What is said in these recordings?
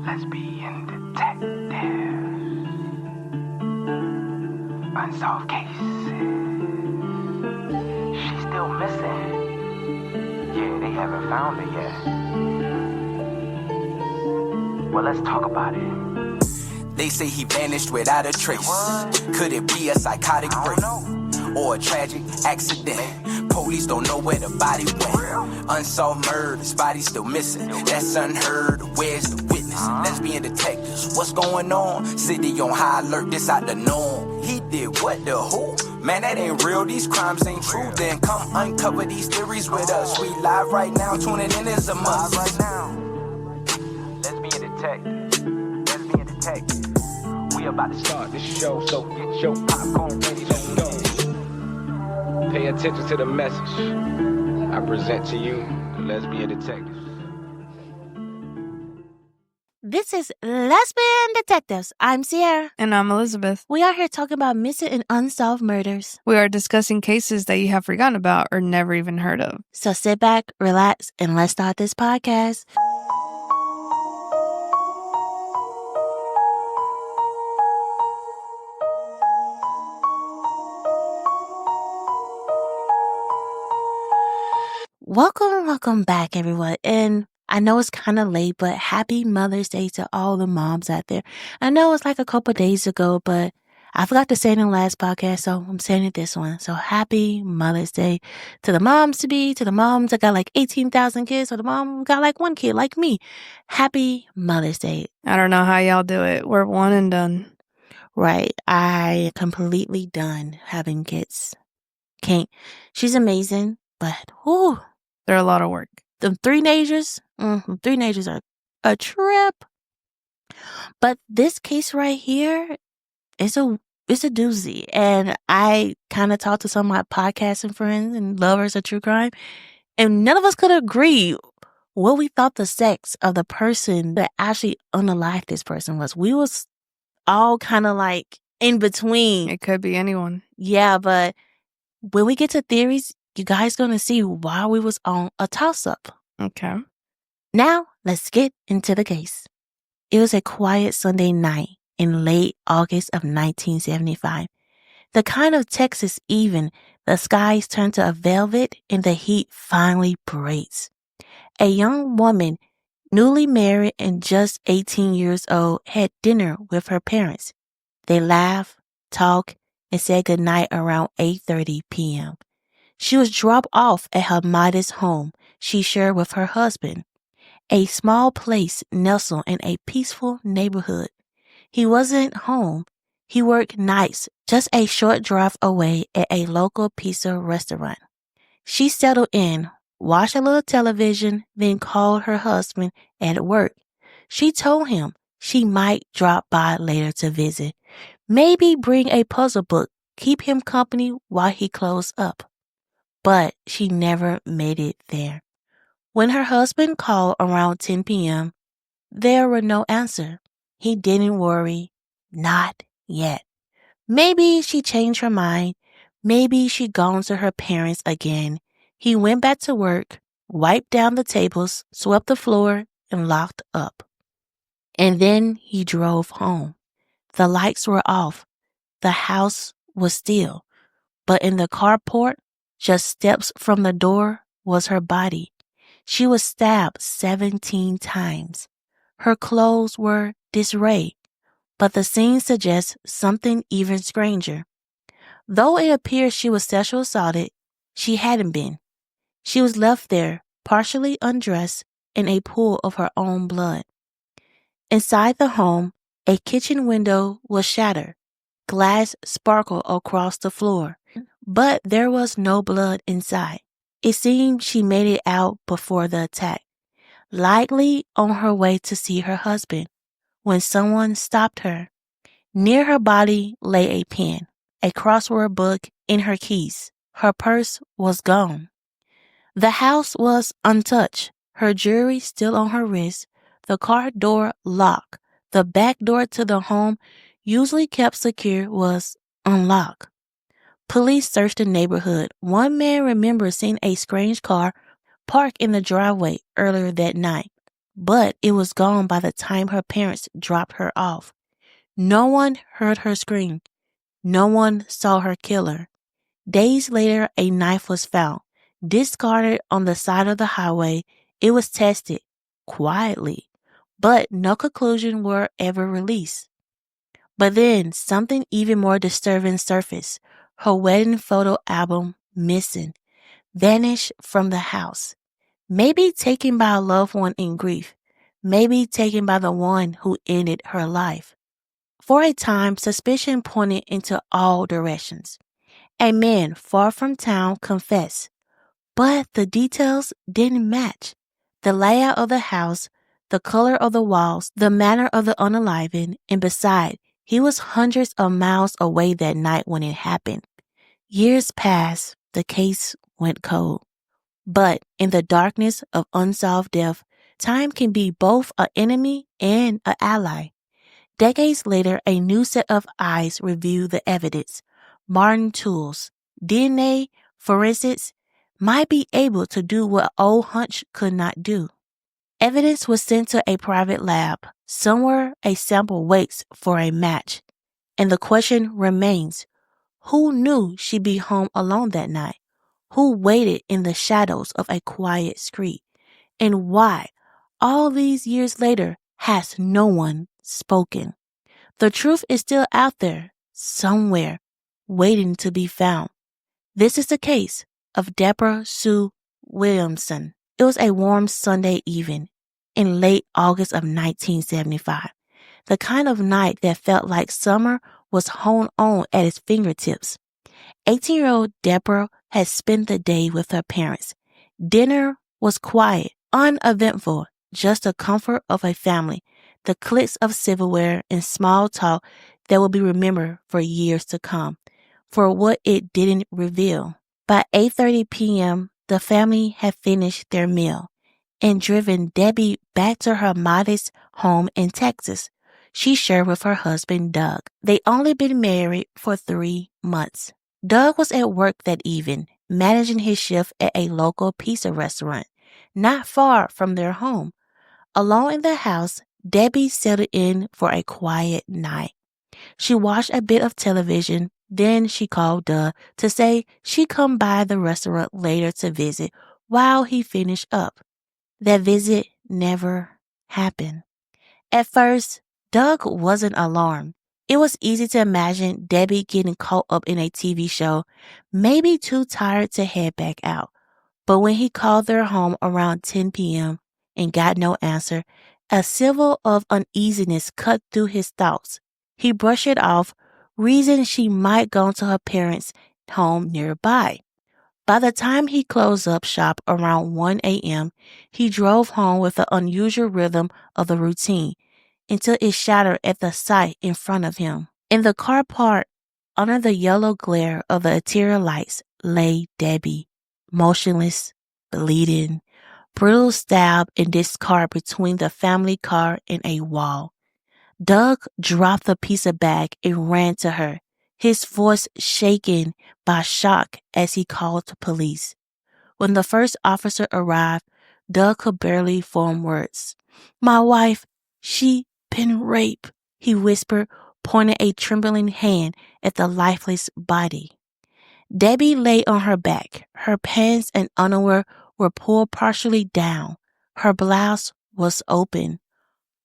Lesbian Detectives. Unsolved cases. She's still missing. Yeah, they haven't found her yet. Well, let's talk about it. They say he vanished without a trace. Could it be a psychotic break or a tragic accident? Police don't know where the body went. Unsolved murders, body still missing. That's unheard. Where's the witness? Lesbian detectives, what's going on? City on high alert, this out the norm. He did what, the who? Man, that ain't real, these crimes ain't true. Then come uncover these theories with us. We live right now, tuning in is a must. Right now. Lesbian Detectives. Lesbian Detectives. We about to start this show, so get your popcorn ready, let's go. Pay attention to the message. I present to you the Lesbian Detectives. This is Lesbian Detectives. I'm Sierra. And I'm Elizabeth. We are here talking about missing and unsolved murders. We are discussing cases that you have forgotten about or never even heard of. So sit back, relax, and let's start this podcast. Welcome back, everyone. And I know it's kind of late, but happy Mother's Day to all the moms out there. I know it's like a couple days ago, but I forgot to say it in the last podcast, so I'm saying it this one. So happy Mother's Day to the moms-to-be, to the moms that got like 18,000 kids, or the mom who got like one kid like me. Happy Mother's Day. I don't know how y'all do it. We're one and done. Right. I am completely done having kids. Can't. She's amazing, but whew. They're a lot of work. The teenagers are a trip. But this case right here is a doozy. And I kind of talked to some of my podcasting friends and lovers of true crime, and none of us could agree what we thought the sex of the person that actually unalived this person was. We was all kind of like in between. It could be anyone. Yeah, but when we get to theories, you guys gonna see why we was on a toss-up. Okay. Now, let's get into the case. It was a quiet Sunday night in late August of 1975. The kind of Texas even, the skies turn to a velvet and the heat finally breaks. A young woman, newly married and just 18 years old, had dinner with her parents. They laughed, talked, and said goodnight around 8:30 p.m. She was dropped off at her modest home she shared with her husband, a small place nestled in a peaceful neighborhood. He wasn't home. He worked nights just a short drive away at a local pizza restaurant. She settled in, watched a little television, then called her husband at work. She told him she might drop by later to visit, maybe bring a puzzle book, keep him company while he closed up. But she never made it there. When her husband called around 10 p.m., there were no answer. He didn't worry. Not yet. Maybe she changed her mind. Maybe she gone to her parents again. He went back to work, wiped down the tables, swept the floor, and locked up. And then he drove home. The lights were off. The house was still. But in the carport, just steps from the door, was her body. She was stabbed 17 times. Her clothes were disarrayed, but the scene suggests something even stranger. Though it appears she was sexually assaulted, she hadn't been. She was left there, partially undressed, in a pool of her own blood. Inside the home, a kitchen window was shattered. Glass sparkled across the floor. But there was no blood inside. It seemed she made it out before the attack, likely on her way to see her husband, when someone stopped her. Near her body lay a pen, a crossword book, and her keys. Her purse was gone. The house was untouched, her jewelry still on her wrist, the car door locked. The back door to the home, usually kept secure, was unlocked. Police searched the neighborhood. One man remembered seeing a strange car parked in the driveway earlier that night, but it was gone by the time her parents dropped her off. No one heard her scream. No one saw her kill her. Days later, a knife was found, discarded on the side of the highway. It was tested quietly, but no conclusion were ever released. But then something even more disturbing surfaced. Her wedding photo album missing, vanished from the house. Maybe taken by a loved one in grief. Maybe taken by the one who ended her life. For a time, suspicion pointed into all directions. A man far from town confessed, but the details didn't match. The layout of the house, the color of the walls, the manner of the unalivened, and beside, he was hundreds of miles away that night when it happened. Years passed, the case went cold. But in the darkness of unsolved death, time can be both an enemy and an ally. Decades later, a new set of eyes reviewed the evidence. Modern tools, DNA, forensics, might be able to do what old hunch could not do. Evidence was sent to a private lab. Somewhere a sample waits for a match. And the question remains, who knew she'd be home alone that night? Who waited in the shadows of a quiet street? And why, all these years later, has no one spoken? The truth is still out there, somewhere, waiting to be found. This is the case of Deborah Sue Williamson. It was a warm Sunday evening in late August of 1975, the kind of night that felt like summer was honed on at its fingertips. 18-year-old Deborah had spent the day with her parents. Dinner was quiet, uneventful, just the comfort of a family, the clicks of silverware and small talk that will be remembered for years to come, for what it didn't reveal. By 8:30 p.m., the family had finished their meal and driven Debbie back to her modest home in Texas she shared with her husband, Doug. They'd only been married for 3 months. Doug was at work that evening, managing his shift at a local pizza restaurant, not far from their home. Alone in the house, Debbie settled in for a quiet night. She watched a bit of television, then she called Doug to say she'd come by the restaurant later to visit while he finished up. That visit never happened. At first, Doug wasn't alarmed. It was easy to imagine Debbie getting caught up in a TV show, maybe too tired to head back out. But when he called their home around 10 p.m. and got no answer, a civil of uneasiness cut through his thoughts. He brushed it off, reasoned she might go to her parents' home nearby. By the time he closed up shop around 1 a.m., he drove home with the unusual rhythm of the routine until it shattered at the sight in front of him. In the carport, under the yellow glare of the interior lights, lay Debbie, motionless, bleeding, brutal stab and discard between the family car and a wall. Doug dropped the pizza bag and ran to her, his voice shaken by shock as he called the police. When the first officer arrived, Doug could barely form words. "My wife, she been raped," he whispered, pointing a trembling hand at the lifeless body. Debbie lay on her back. Her pants and underwear were pulled partially down. Her blouse was open.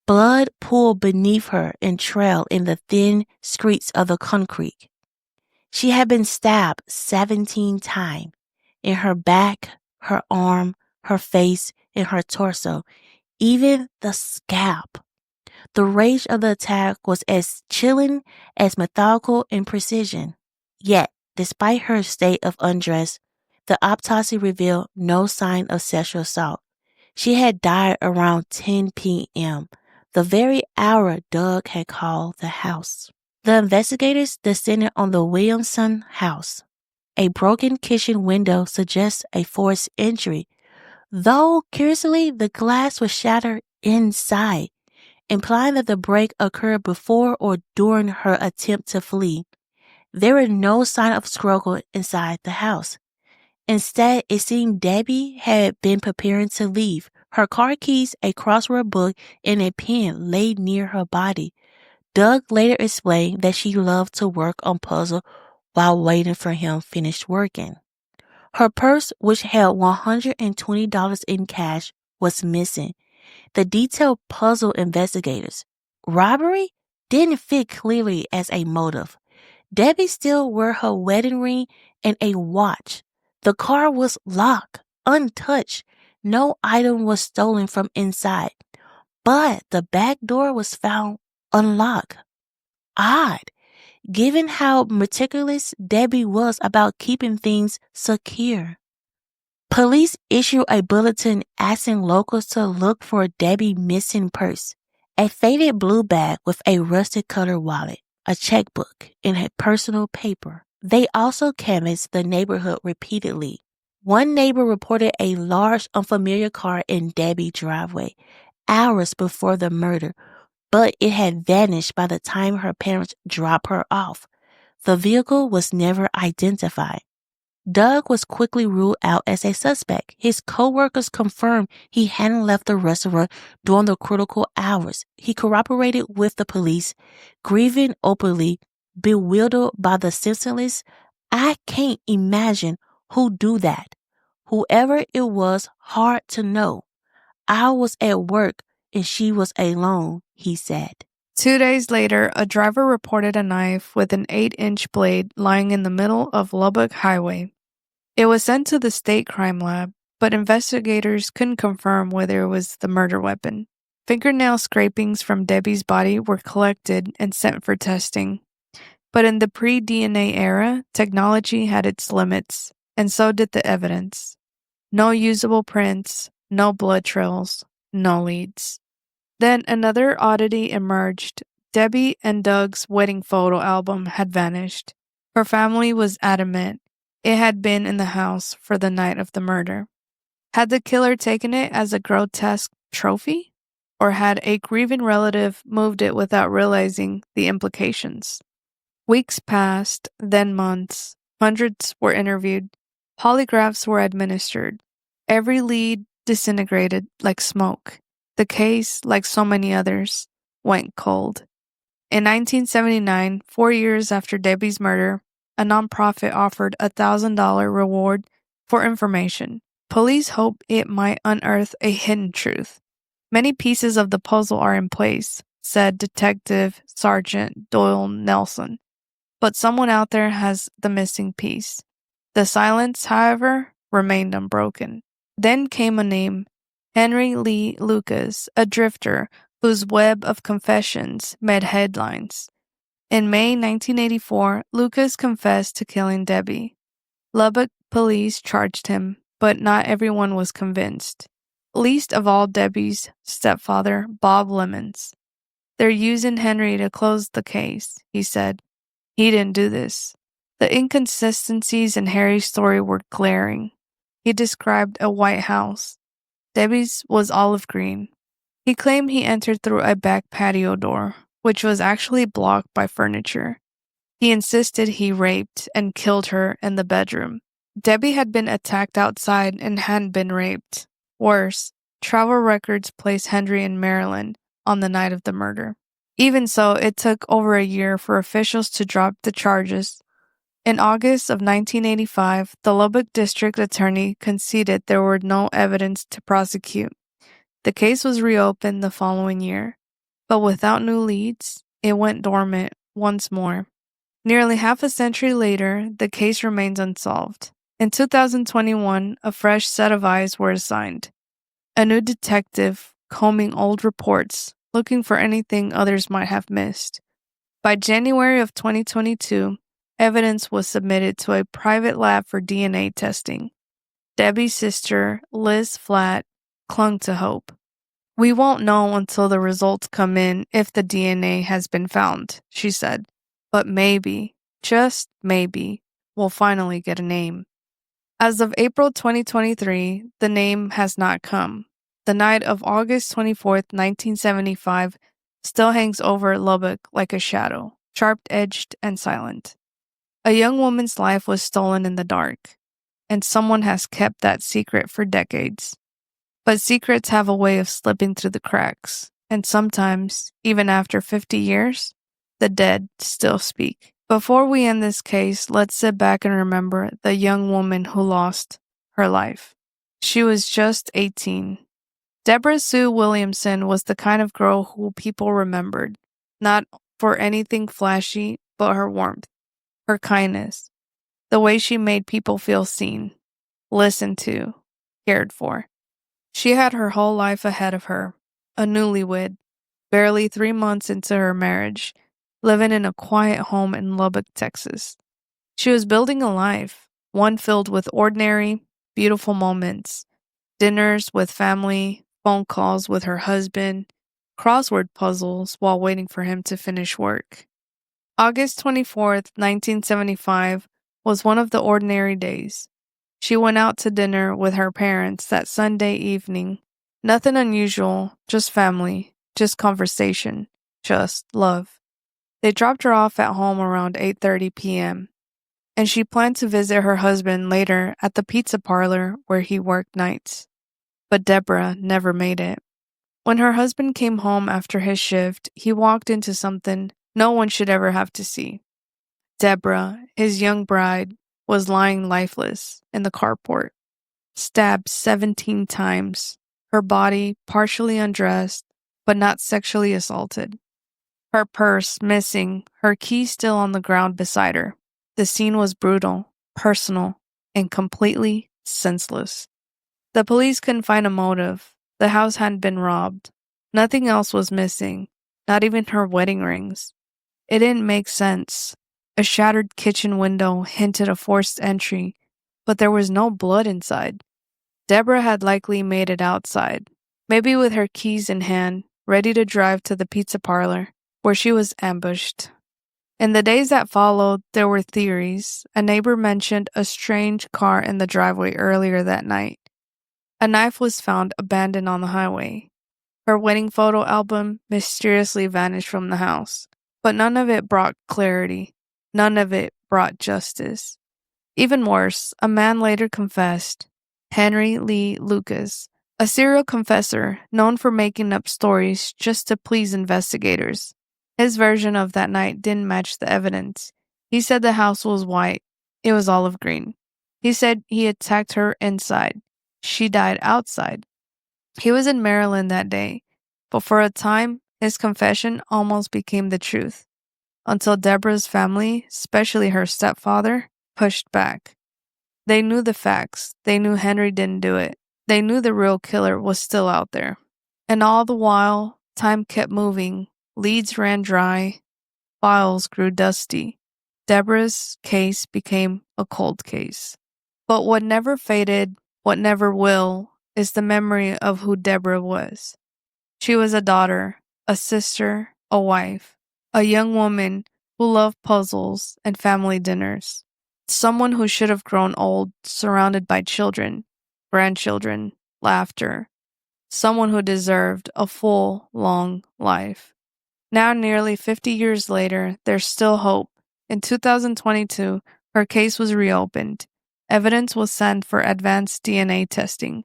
Blood pooled beneath her and trailed in the thin streaks of the concrete. She had been stabbed 17 times, in her back, her arm, her face, and her torso, even the scalp. The rage of the attack was as chilling as methodical in precision. Yet, despite her state of undress, the autopsy revealed no sign of sexual assault. She had died around 10 p.m., the very hour Doug had called the house. The investigators descended on the Williamson house. A broken kitchen window suggests a forced entry, though curiously the glass was shattered inside, implying that the break occurred before or during her attempt to flee. There were no sign of struggle inside the house. Instead, it seemed Debbie had been preparing to leave, Her car keys, a crossword book, and a pen lay near her body. Doug later explained that she loved to work on puzzles while waiting for him to finish working. Her purse, which held $120 in cash, was missing. The detail puzzled investigators. Robbery didn't fit clearly as a motive. Debbie still wore her wedding ring and a watch. The car was locked, untouched. No item was stolen from inside. But the back door was found unlocked. Odd, given how meticulous Debbie was about keeping things secure. Police issued a bulletin asking locals to look for Debbie's missing purse, a faded blue bag with a rusted-colored wallet, a checkbook, and a personal paper. They also canvassed the neighborhood repeatedly. One neighbor reported a large, unfamiliar car in Debbie's driveway hours before the murder, but it had vanished by the time her parents dropped her off. The vehicle was never identified. Doug was quickly ruled out as a suspect. His co-workers confirmed he hadn't left the restaurant during the critical hours. He cooperated with the police, grieving openly, bewildered by the senseless. I can't imagine who do that. Whoever it was, hard to know. I was at work and she was alone, he said. 2 days later, a driver reported a knife with an 8-inch blade lying in the middle of Lubbock Highway. It was sent to the state crime lab, but investigators couldn't confirm whether it was the murder weapon. Fingernail scrapings from Debbie's body were collected and sent for testing. But in the pre-DNA era, technology had its limits, and so did the evidence. No usable prints, no blood trails, no leads. Then another oddity emerged. Debbie and Doug's wedding photo album had vanished. Her family was adamant it had been in the house for the night of the murder. Had the killer taken it as a grotesque trophy? Or had a grieving relative moved it without realizing the implications? Weeks passed, then months. Hundreds were interviewed. Polygraphs were administered. Every lead disintegrated like smoke. The case, like so many others, went cold. In 1979, 4 years after Debbie's murder, a nonprofit offered a $1,000 reward for information. Police hoped it might unearth a hidden truth. Many pieces of the puzzle are in place, said Detective Sergeant Doyle Nelson. But someone out there has the missing piece. The silence, however, remained unbroken. Then came a name, Henry Lee Lucas, a drifter whose web of confessions made headlines. In May 1984, Lucas confessed to killing Debbie. Lubbock police charged him, but not everyone was convinced. Least of all Debbie's stepfather, Bob Lemons. They're using Henry to close the case, he said. He didn't do this. The inconsistencies in Harry's story were glaring. He described a white house. Debbie's was olive green. He claimed he entered through a back patio door, which was actually blocked by furniture. He insisted he raped and killed her in the bedroom. Debbie had been attacked outside and hadn't been raped. Worse, travel records placed Henry in Maryland on the night of the murder. Even so, it took over a year for officials to drop the charges. In August of 1985, the Lubbock District Attorney conceded there were no evidence to prosecute. The case was reopened the following year, but without new leads, it went dormant once more. Nearly half a century later, the case remains unsolved. In 2021, a fresh set of eyes were assigned. A new detective combing old reports, looking for anything others might have missed. By January of 2022, evidence was submitted to a private lab for DNA testing. Debbie's sister, Liz Flatt, clung to hope. We won't know until the results come in if the DNA has been found, she said. But maybe, just maybe, we'll finally get a name. As of April 2023, the name has not come. The night of August 24th, 1975, still hangs over Lubbock like a shadow, sharp-edged and silent. A young woman's life was stolen in the dark, and someone has kept that secret for decades. But secrets have a way of slipping through the cracks, and sometimes, even after 50 years, the dead still speak. Before we end this case, let's sit back and remember the young woman who lost her life. She was just 18. Deborah Sue Williamson was the kind of girl who people remembered, not for anything flashy, but her warmth, her kindness, the way she made people feel seen, listened to, cared for. She had her whole life ahead of her, a newlywed, barely 3 months into her marriage, living in a quiet home in Lubbock, Texas. She was building a life, one filled with ordinary, beautiful moments, dinners with family, phone calls with her husband, crossword puzzles while waiting for him to finish work. August 24th, 1975 was one of the ordinary days. She went out to dinner with her parents that Sunday evening. Nothing unusual, just family, just conversation, just love. They dropped her off at home around 8:30 p.m., and she planned to visit her husband later at the pizza parlor where he worked nights. But Deborah never made it. When her husband came home after his shift, he walked into something no one should ever have to see. Deborah, his young bride, was lying lifeless in the carport, stabbed 17 times, her body partially undressed, but not sexually assaulted. Her purse missing, her keys still on the ground beside her. The scene was brutal, personal, and completely senseless. The police couldn't find a motive. The house hadn't been robbed. Nothing else was missing, not even her wedding rings. It didn't make sense. A shattered kitchen window hinted a forced entry, but there was no blood inside. Deborah had likely made it outside, maybe with her keys in hand, ready to drive to the pizza parlor, where she was ambushed. In the days that followed, there were theories. A neighbor mentioned a strange car in the driveway earlier that night. A knife was found abandoned on the highway. Her wedding photo album mysteriously vanished from the house, but none of it brought clarity. None of it brought justice. Even worse, a man later confessed, Henry Lee Lucas, a serial confessor known for making up stories just to please investigators. His version of that night didn't match the evidence. He said the house was white. It was olive green. He said he attacked her inside. She died outside. He was in Maryland that day, but for a time, his confession almost became the truth. Until Deborah's family, especially her stepfather, pushed back. They knew the facts. They knew Henry didn't do it. They knew the real killer was still out there. And all the while, time kept moving. Leads ran dry. Files grew dusty. Deborah's case became a cold case. But what never faded, what never will, is the memory of who Deborah was. She was a daughter, a sister, a wife, a young woman who loved puzzles and family dinners. Someone who should have grown old, surrounded by children, grandchildren, laughter. Someone who deserved a full, long life. Now, nearly 50 years later, there's still hope. In 2022, her case was reopened. Evidence was sent for advanced DNA testing.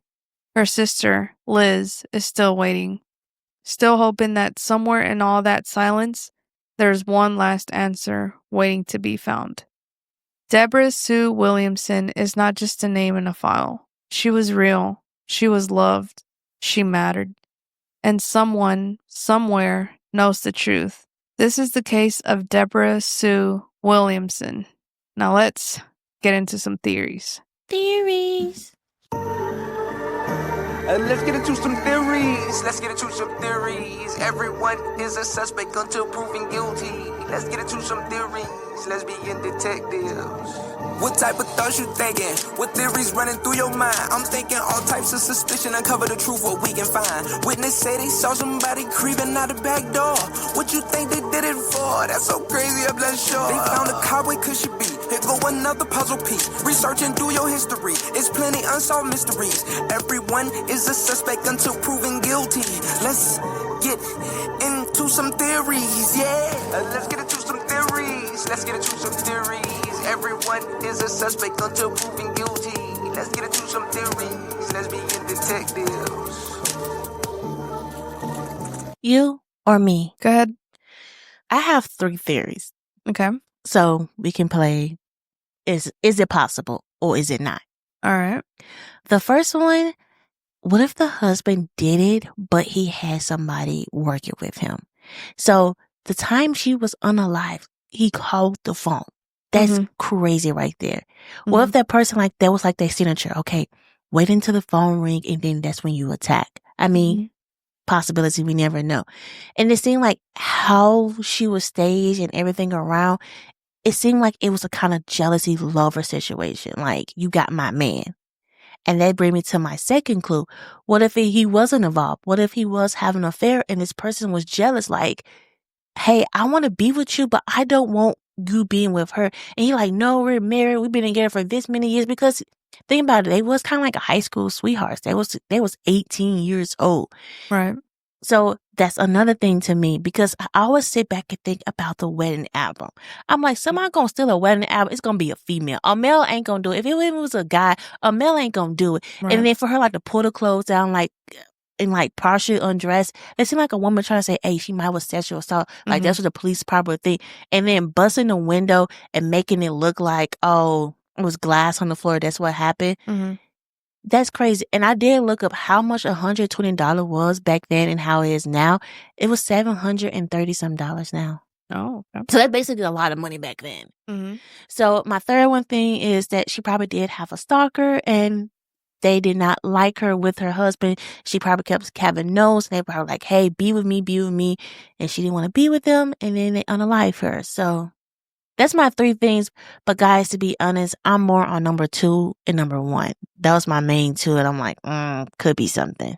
Her sister, Liz, is still waiting. Still hoping that somewhere in all that silence, there's one last answer waiting to be found. Deborah Sue Williamson is not just a name in a file. She was real. She was loved. She mattered. And someone, somewhere, knows the truth. This is the case of Deborah Sue Williamson. Now let's get into some theories. Theories. Let's get into some theories. Let's get into some theories. Everyone is a suspect until proven guilty. Let's get into some theories. Lesbian Detectives. What type of thoughts you thinking? What theories running through your mind? I'm thinking all types of suspicion. Uncover the truth, what we can find. Witness say they saw somebody creeping out the back door. What you think they did it for? That's so crazy, I'm not sure. They found a car, where could she be? Here go another puzzle piece. Research and do your history. It's plenty unsolved mysteries. Everyone is a suspect until proven guilty. Let's get into some theories, yeah. Let's get into some theories. Let's get into some theories. Everyone is a suspect until proven guilty. Let's get into some theories. Lesbian detectives. You or me? Go ahead. I have 3 theories. Okay. So we can play, is it possible or is it not? All right. The first one, what if the husband did it, but he had somebody working with him? So the time she was unalive, he called the phone. That's crazy right there. What if that person, like, that was like their signature? Okay, wait until the phone ring and then that's when you attack. I mean, possibility, we never know. And it seemed like how she was staged and everything around, it seemed like it was a kind of jealousy lover situation. Like, you got my man. And that brings me to my second clue. What if he wasn't involved? What if he was having an affair and this person was jealous? Like, hey, I want to be with you, but I don't want you being with her. And he like, no, we're married. We've been together for this many years. Because think about it, they was kind of like high school sweethearts. They was 18 years old. Right. So that's another thing to me, because I always sit back and think about the wedding album. I'm like, somebody gonna steal a wedding album, it's gonna be a female. A male ain't gonna do it. If it was a guy, a male ain't gonna do it. Right. And then for her like to pull the clothes down, like, and like partially undressed, it seemed like a woman trying to say, hey, she might was sexual assault. Like that's what the police probably think. And then busting the window and making it look like, oh, it was glass on the floor. That's what happened. That's crazy. And I did look up how much $120 was back then and how it is now. It was $730 some now. Oh, okay. So that's basically a lot of money back then. So my third one thing is that she probably did have a stalker and they did not like her with her husband. She probably kept having no's. And they probably like, hey, be with me, be with me. And she didn't want to be with them. And then they unalive her. So that's my 3 things. But guys, to be honest, I'm more on number 2 and number 1. That was my main 2. And I'm like, could be something.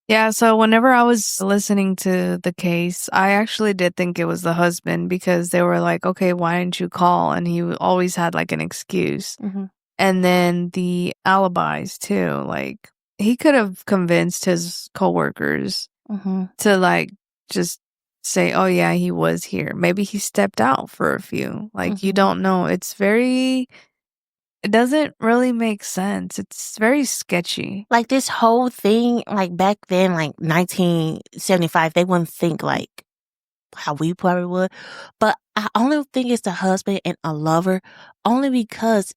Yeah, so whenever I was listening to the case, I actually did think it was the husband, because they were like, okay, why didn't you call? And he always had like an excuse. And then the alibis too. Like, he could have convinced his coworkers to like just say, oh yeah, he was here. Maybe he stepped out for a few. Like, you don't know. It doesn't really make sense. It's very sketchy. Like this whole thing, like back then, like 1975, they wouldn't think like how we probably would. But I only think it's the husband and a lover, only because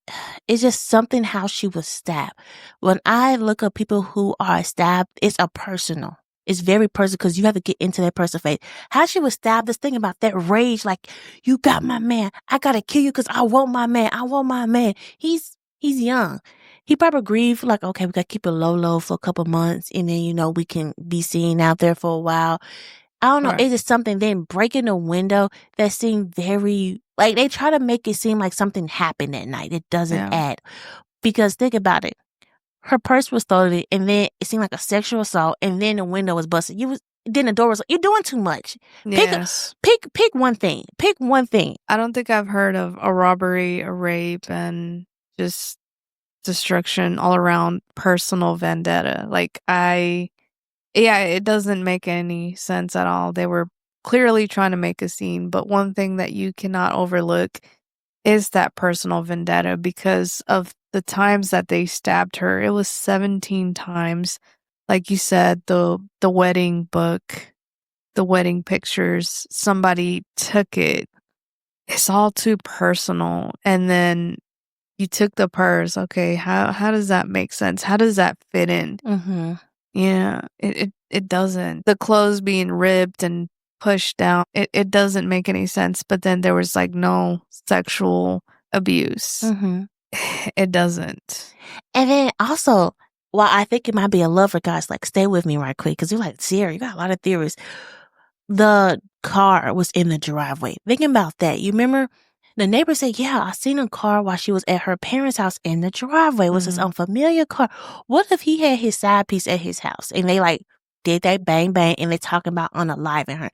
it's just something how she was stabbed. When I look at people who are stabbed, it's a personal. It's very personal because you have to get into that person's face. How she was stabbed, this thing about that rage, like, you got my man. I got to kill you because I want my man. I want my man. He's young. He probably grieved, like, okay, we got to keep it low for a couple months. And then, we can be seen out there for a while. I don't know. Right. It's just something then breaking the window that seemed very, like, they try to make it seem like something happened that night. It doesn't add. Because think about it. Her purse was stolen, and then it seemed like a sexual assault, and then the window was busted. Then the door was like, you're doing too much. Yes. Pick one thing. Pick one thing. I don't think I've heard of a robbery, a rape, and just destruction all around, personal vendetta. Like, it doesn't make any sense at all. They were clearly trying to make a scene, but one thing that you cannot overlook is that personal vendetta, because of the times that they stabbed her. It was 17 times. Like you said, the wedding book, the wedding pictures, somebody took it. It's all too personal. And then you took the purse. Okay, how does that make sense? How does that fit in? Yeah, it doesn't. The clothes being ripped and pushed down, it doesn't make any sense. But then there was like no sexual abuse. It doesn't. And then also, while I think it might be a lover, guys, like, stay with me right quick, because you're like, Sierra, you got a lot of theories. The car was in the driveway. Thinking about that, you remember the neighbor said, yeah, I seen a car while she was at her parents' house in the driveway. It was this unfamiliar car. What if he had his side piece at his house and they like did that bang bang and they talking about unaliving her?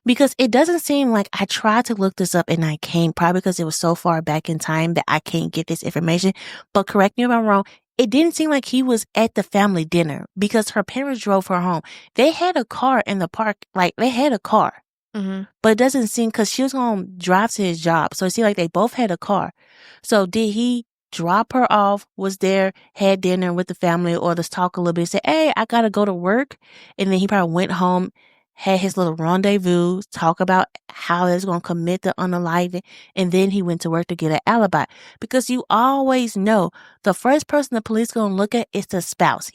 Because it doesn't seem like, I tried to look this up and I can't, probably because it was so far back in time that I can't get this information. But correct me if I'm wrong, it didn't seem like he was at the family dinner because her parents drove her home. They had a car in the park, like they had a car. But it doesn't seem, because she was going to drive to his job. So it seemed like they both had a car. So did he drop her off, was there, had dinner with the family, or just talk a little bit, say, hey, I gotta go to work. And then he probably went home, had his little rendezvous, talk about how he's going to commit the unaliving, and then he went to work to get an alibi. Because you always know the first person the police going to look at is the spouse.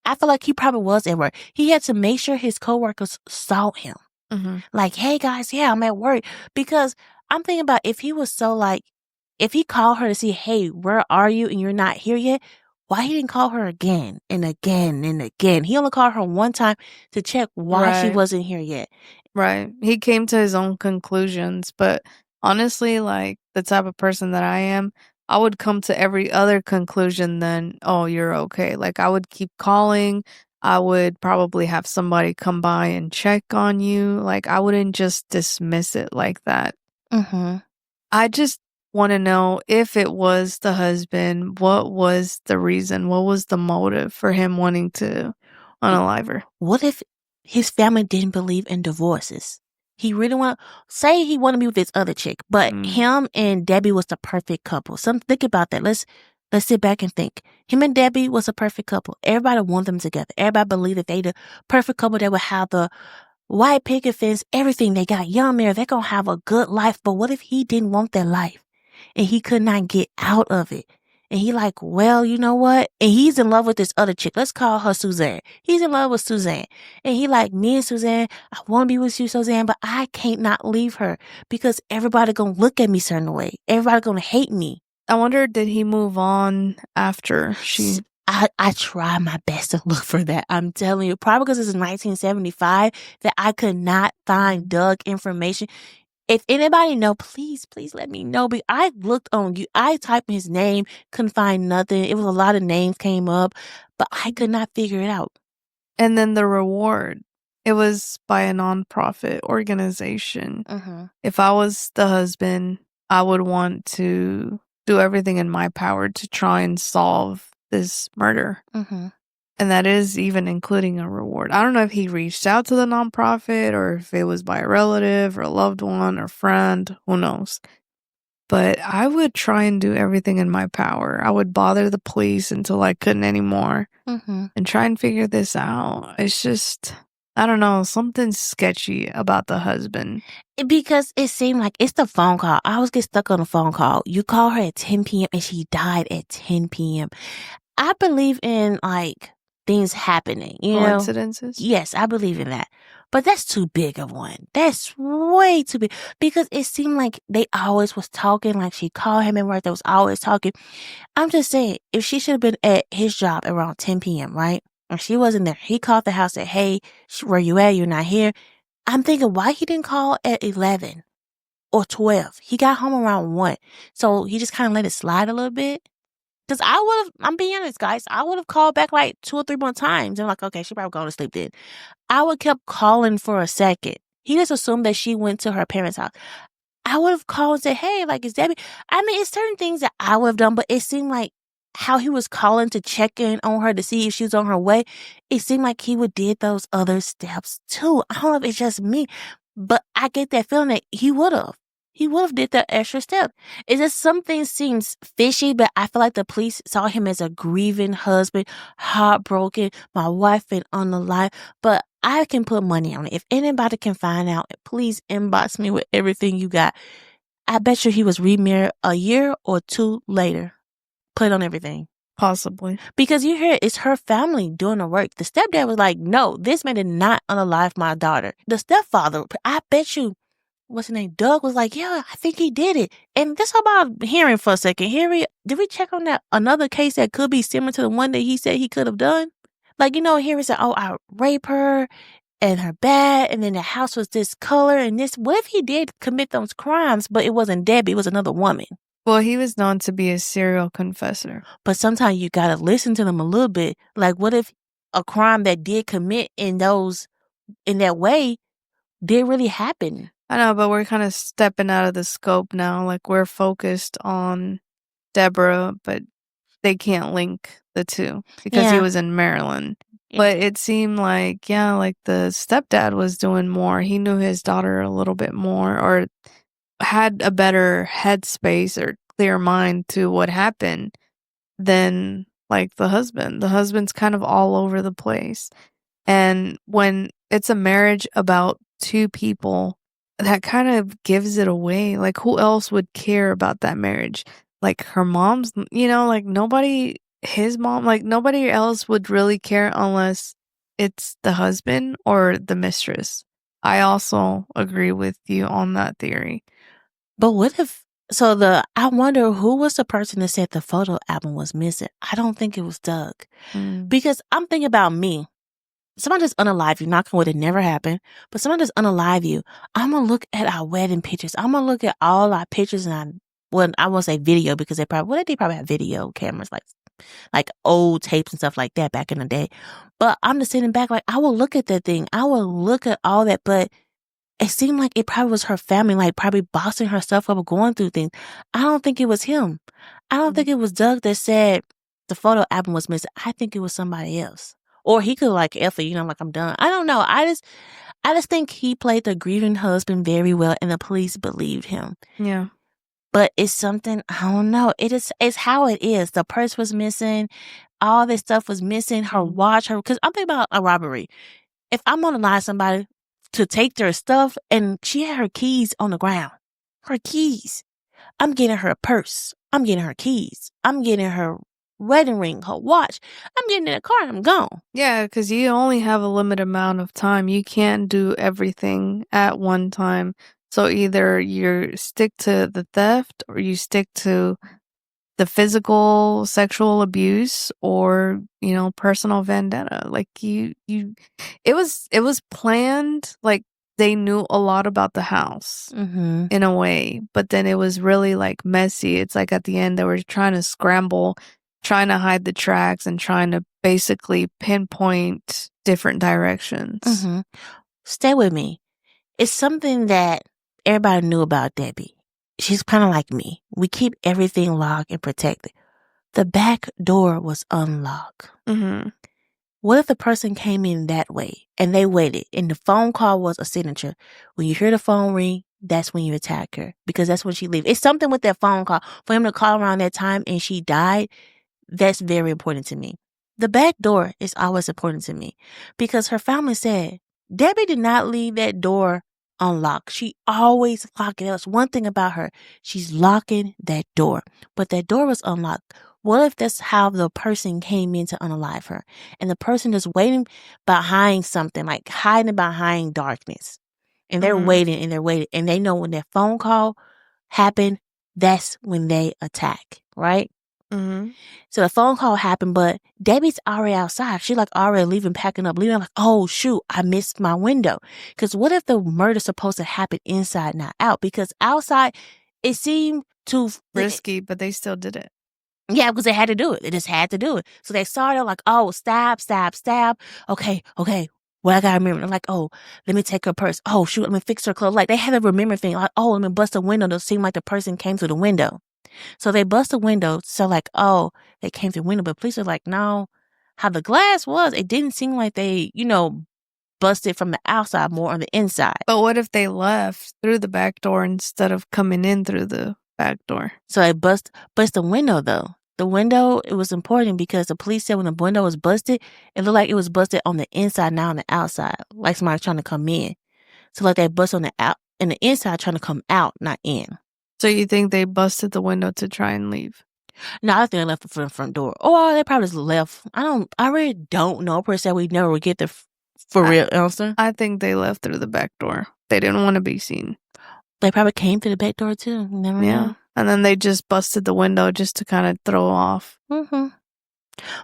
I feel like he probably was at work. He had to make sure his coworkers saw him. Mm-hmm. Like, hey guys, yeah, I'm at work. Because I'm thinking about if he was so like, if he called her to see, hey, where are you and you're not here yet, why he didn't call her again and again and again? He only called her one time to check why she wasn't here yet. Right. He came to his own conclusions, but honestly, like the type of person that I am, I would come to every other conclusion than, oh, you're okay. Like I would keep calling. I would probably have somebody come by and check on you. Like I wouldn't just dismiss it like that. Mm-hmm. I just want to know if it was the husband, what was the reason? What was the motive for him wanting to unalive her? What if his family didn't believe in divorces? He really say he wanted to be with this other chick, but him and Debbie was the perfect couple. Think about that. Let's sit back and think. Him and Debbie was a perfect couple. Everybody wanted them together. Everybody believed that they the perfect couple. They would have the white picket fence, everything. They got young married. They're going to have a good life. But what if he didn't want that life and he could not get out of it? And he like, well, you know what? And he's in love with this other chick. Let's call her Suzanne. He's in love with Suzanne. And he like, me and Suzanne, I want to be with you, Suzanne, but I can't not leave her because everybody going to look at me certain way. Everybody going to hate me. I wonder, did he move on after she... I try my best to look for that. I'm telling you, probably because this is 1975 that I could not find Doug information. If anybody know, please let me know. But I looked on you. I typed his name, couldn't find nothing. It was a lot of names came up, but I could not figure it out. And then the reward, it was by a nonprofit organization. Mm-hmm. If I was the husband, I would want to do everything in my power to try and solve this murder. Mm-hmm. And that is even including a reward. I don't know if he reached out to the nonprofit or if it was by a relative or a loved one or friend. Who knows? But I would try and do everything in my power. I would bother the police until I couldn't anymore and try and figure this out. It's just, I don't know, something sketchy about the husband. Because it seemed like it's the phone call. I always get stuck on the phone call. You call her at 10 p.m. and she died at 10 p.m. I believe in like things happening, you know? Coincidences? Yes, I believe in that. But that's too big of one. That's way too big. Because it seemed like they always was talking, like she called him and work, they was always talking. I'm just saying, if she should have been at his job around 10 p.m., right? And she wasn't there. He called the house, said, hey, where you at? You're not here. I'm thinking, why he didn't call at 11 or 12? He got home around 1. So he just kind of let it slide a little bit. Because I'm being honest, guys, I would have called back like 2 or 3 more times. I'm like, okay, she probably gone to sleep then. I would kept calling for a second. He just assumed that she went to her parents' house. I would have called and said, hey, like, is Debbie? I mean, it's certain things that I would have done, but it seemed like how he was calling to check in on her to see if she was on her way. It seemed like he would did those other steps too. I don't know if it's just me, but I get that feeling that he would have. He would have did that extra step. It's just something seems fishy, but I feel like the police saw him as a grieving husband, heartbroken, my wife been unalive, but I can put money on it. If anybody can find out, please inbox me with everything you got. I bet you he was remarried a year or 2 later. Put on everything. Possibly. Because you hear it's her family doing the work. The stepdad was like, no, this man did not unalive my daughter. The stepfather, I bet you, what's his name? Doug was like, yeah, I think he did it. And this about hearing for a second. Did we check on that another case that could be similar to the one that he said he could have done? Like, you know, Harry said, oh, I raped her and her bed, and then the house was this color and this. What if he did commit those crimes, but it wasn't Debbie, it was another woman? Well, he was known to be a serial confessor. But sometimes you got to listen to them a little bit. Like, what if a crime that did commit in that way did really happen? I know, but we're kind of stepping out of the scope now. Like, we're focused on Deborah, but they can't link the two because he was in Maryland. Yeah. But it seemed like, like the stepdad was doing more. He knew his daughter a little bit more or had a better headspace or clear mind to what happened than like the husband. The husband's kind of all over the place. And when it's a marriage about two people, that kind of gives it away. Like, who else would care about that marriage? Like, her mom's, like nobody, his mom, like nobody else would really care unless it's the husband or the mistress. I also agree with you on that theory. But what if, I wonder who was the person that said the photo album was missing. I don't think it was Doug. Because I'm thinking about me. Someone just unalive you, knock on wood, it never happened, but someone just unalive you. I'm going to look at our wedding pictures. I'm going to look at all our pictures and I won't say video because they probably have video cameras, like old tapes and stuff like that back in the day. But I'm just sitting back like, I will look at that thing. I will look at all that, but it seemed like it probably was her family, like probably bossing herself up or going through things. I don't think it was him. I don't think it was Doug that said the photo album was missing. I think it was somebody else. Or he could like F it, like I'm done. I don't know. I just think he played the grieving husband very well and the police believed him. Yeah. But it's something, I don't know. It's how it is. The purse was missing. All this stuff was missing. Her watch, because I'm thinking about a robbery. If I'm going to lie to somebody to take their stuff and she had her keys on the ground, her keys, I'm getting her a purse. I'm getting her keys. I'm getting her wedding ring, her watch. I'm getting in the car and I'm gone. Yeah, because you only have a limited amount of time. You can't do everything at one time. So either you stick to the theft or you stick to the physical sexual abuse or, personal vendetta. Like it was planned. Like they knew a lot about the house in a way, but then it was really like messy. It's like at the end they were trying to scramble, trying to hide the tracks and trying to basically pinpoint different directions. Stay with me. It's something that everybody knew about Debbie. She's kind of like me. We keep everything locked and protected. The back door was unlocked. What if the person came in that way and they waited and the phone call was a signature? When you hear the phone ring, that's when you attack her because that's when she leaves. It's something with that phone call. For him to call around that time and she died, that's very important to me. The back door is always important to me because her family said Debbie did not leave that door unlocked. She always locked it up. It's one thing about her. She's locking that door. But that door was unlocked. What if that's how the person came in to unalive her? And the person is waiting behind something, like hiding behind darkness. And they're waiting and they're waiting. And they know when that phone call happened, that's when they attack, right? So the phone call happened, but Debbie's already outside. She's like already leaving, packing up, leaving. I'm like, oh, shoot, I missed my window. Because what if the murder's supposed to happen inside, not out? Because outside, it seemed too risky, but they still did it. Yeah, because they had to do it. They just had to do it. So they started like, oh, stab. Okay. Well, I got to remember. I'm like, oh, let me take her purse. Oh, shoot, let me fix her clothes. Like, they had to remember things. Like, oh, let me bust a window to seem like the person came through the window. So they bust the window. So like, oh, they came through the window. But police are like, no. How the glass was, it didn't seem like they, busted from the outside, more on the inside. But what if they left through the back door instead of coming in through the back door? So they bust the window, though. The window, it was important because the police said when the window was busted, it looked like it was busted on the inside, not on the outside, like somebody trying to come in. So like they bust on the inside trying to come out, not in. So you think they busted the window to try and leave? No, I think they left from the front door. Or they probably just left. I really don't know per se. We never would get the real answer. I think they left through the back door. They didn't want to be seen. They probably came through the back door too. You never know. And then they just busted the window just to kind of throw off the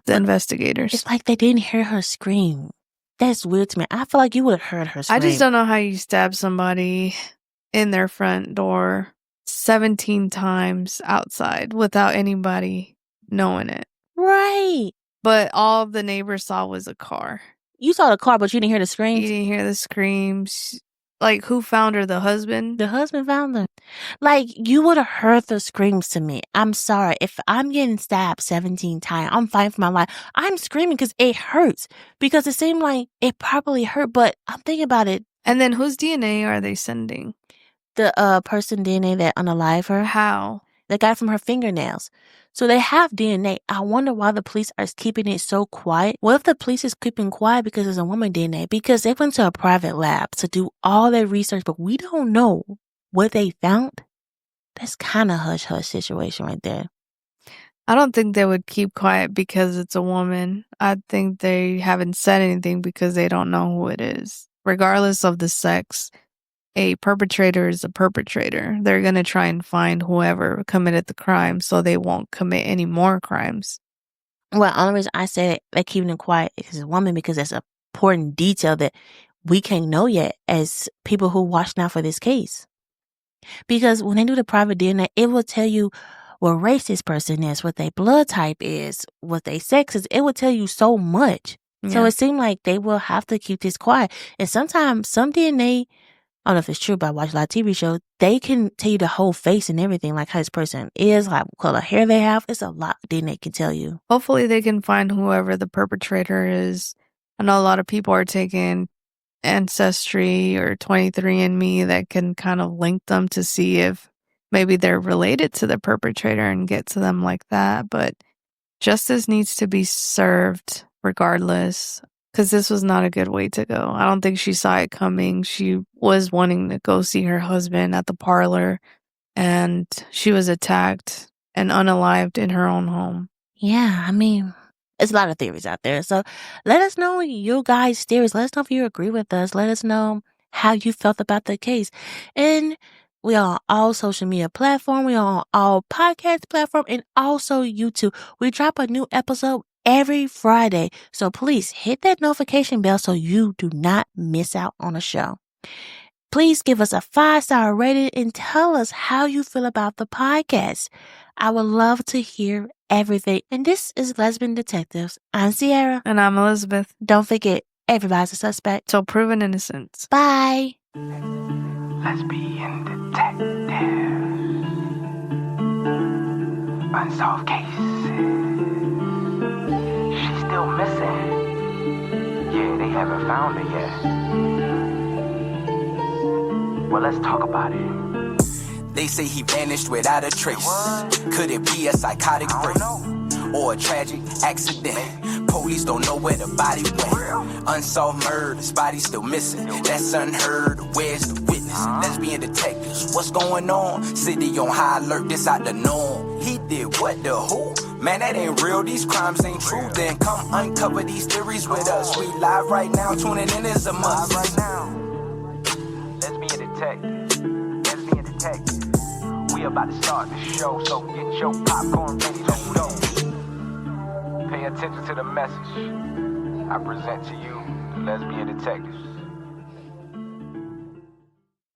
investigators. It's like they didn't hear her scream. That's weird to me. I feel like you would have heard her scream. I just don't know how you stab somebody in their front door 17 times outside without anybody knowing it. Right. But all the neighbors saw was a car. You saw the car, but you didn't hear the screams? You didn't hear the screams. Like, who found her? The husband? The husband found her. Like, you would have heard the screams to me. I'm sorry. If I'm getting stabbed 17 times, I'm fighting for my life. I'm screaming because it hurts. Because it seemed like it probably hurt, but I'm thinking about it. And then whose DNA are they sending? The person DNA that unalive her. How? They got it from her fingernails. So they have DNA. I wonder why the police are keeping it so quiet. What if the police is keeping quiet because it's a woman DNA? Because they went to a private lab to do all their research, but we don't know what they found. That's kind of hush-hush situation right there. I don't think they would keep quiet because it's a woman. I think they haven't said anything because they don't know who it is. Regardless of the sex, a perpetrator is a perpetrator. They're going to try and find whoever committed the crime so they won't commit any more crimes. Well, the only reason I said they're keeping it quiet is a woman because that's an important detail that we can't know yet as people who watch now for this case. Because when they do the private DNA, it will tell you what race this person is, what their blood type is, what their sex is. It will tell you so much. Yeah. So it seemed like they will have to keep this quiet. And sometimes some DNA, I don't know if it's true, but I watch a lot of TV shows, they can tell you the whole face and everything, like how this person is, like what color hair they have. It's a lot DNA can tell you. Hopefully they can find whoever the perpetrator is. I know a lot of people are taking Ancestry or 23andMe that can kind of link them to see if maybe they're related to the perpetrator and get to them like that. But justice needs to be served regardless, because this was not a good way to go. I don't think she saw it coming. She was wanting to go see her husband at the parlor, and she was attacked and unalived in her own home. Yeah, I mean, there's a lot of theories out there. So let us know your guys' theories. Let us know if you agree with us. Let us know how you felt about the case. And we are on all social media platforms. We are on all podcast platforms and also YouTube. We drop a new episode every Friday. So please hit that notification bell so you do not miss out on a show. Please give us a 5-star rating and tell us how you feel about the podcast. I would love to hear everything. And this is Lesbian Detectives. I'm Sierra. And I'm Elizabeth. Don't forget, everybody's a suspect. Till proven innocent. Bye. Lesbian Detectives. Unsolved cases. She's still missing. Yeah, they haven't found her yet. Well, let's talk about it. They say he vanished without a trace. Could it be a psychotic break or a tragic accident? Police don't know where the body went. Unsolved murders, body still missing. That's unheard. Where's the witness? Lesbian detectives, what's going on? City on high alert, this out the norm. He did what, the who? Man, that ain't real, these crimes ain't true. Then come uncover these theories with us. We live right now, tuning in is a must. Right now. Lesbian Detectives. Lesbian Detectives. We about to start the show, so get your popcorn ready, let's go. Pay attention to the message I present to you, the Lesbian Detectives.